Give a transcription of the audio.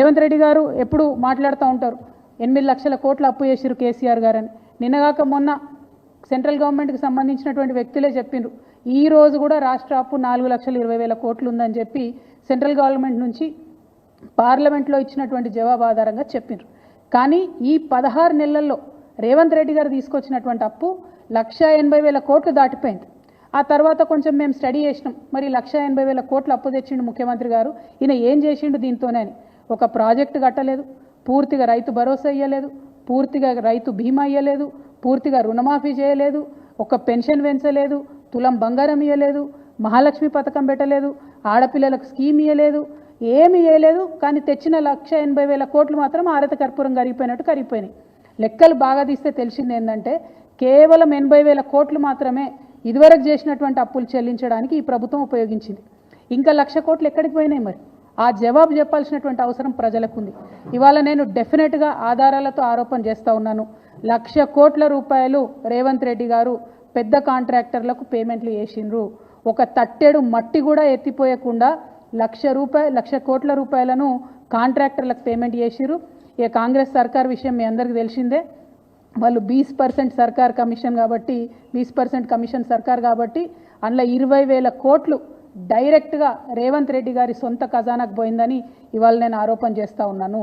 రేవంత్ రెడ్డి గారు ఎప్పుడు మాట్లాడుతూ ఉంటారు 8 లక్షల కోట్ల అప్పు చేసిరు కేసీఆర్ గారని. నిన్నగాక మొన్న సెంట్రల్ గవర్నమెంట్కి సంబంధించినటువంటి వ్యక్తులే చెప్పిండ్రు ఈ రోజు కూడా రాష్ట్ర అప్పు 4,20,000 కోట్లు ఉందని చెప్పి సెంట్రల్ గవర్నమెంట్ నుంచి పార్లమెంట్లో ఇచ్చినటువంటి జవాబు ఆధారంగా చెప్పిండ్రు. కానీ ఈ 16 నెలల్లో రేవంత్ రెడ్డి గారు తీసుకొచ్చినటువంటి అప్పు 1,80,000 కోట్లు దాటిపోయింది. ఆ తర్వాత కొంచెం మేము స్టడీ చేసినాం, మరి 1,80,000 కోట్లు అప్పు తెచ్చిండు ముఖ్యమంత్రి గారు, ఈయన ఏం చేసిండు దీంతోనే అని. ఒక ప్రాజెక్టు కట్టలేదు, పూర్తిగా రైతు భరోసా ఇయ్యలేదు, పూర్తిగా రైతు బీమా ఇయ్యలేదు, పూర్తిగా రుణమాఫీ చేయలేదు, ఒక పెన్షన్ పెంచలేదు, తులం బంగారం ఇయ్యలేదు, మహాలక్ష్మి పథకం పెట్టలేదు, ఆడపిల్లలకు స్కీమ్ ఇయ్యలేదు, ఏమి ఇయ్యలేదు. కానీ తెచ్చిన 1,80,000 కోట్లు మాత్రం ఆరత కర్పూరం కరిగిపోయినట్టు కరిగిపోయినాయి. లెక్కలు బాగా తీస్తే తెలిసింది ఏంటంటే కేవలం 80,000 కోట్లు మాత్రమే ఇదివరకు చేసినటువంటి అప్పులు చెల్లించడానికి ఈ ప్రభుత్వం ఉపయోగించింది. ఇంకా 1,00,000 కోట్లు ఎక్కడికి పోయినాయి? మరి ఆ జవాబు చెప్పాల్సినటువంటి అవసరం ప్రజలకు ఉంది. ఇవాళ నేను డెఫినెట్గా ఆధారాలతో ఆరోపణ చేస్తూ ఉన్నాను. 1,00,000 కోట్ల రూపాయలు రేవంత్ రెడ్డి గారు పెద్ద కాంట్రాక్టర్లకు పేమెంట్లు చేసిండ్రు. ఒక తట్టెడు మట్టి కూడా ఎత్తిపోయకుండా 1,00,000 కోట్ల రూపాయలను కాంట్రాక్టర్లకు పేమెంట్ చేసిరు. ఇక కాంగ్రెస్ సర్కార్ విషయం మీ అందరికీ తెలిసిందే. వాళ్ళు 20% సర్కార్ కమిషన్ కాబట్టి 20% కమిషన్ సర్కార్ కాబట్టి అందులో 20,000 కోట్లు డైరెక్ట్గా రేవంత్ రెడ్డి గారి సొంత ఖజానాకు పోయిందని ఇవాళ నేను ఆరోపణ చేస్తూ ఉన్నాను.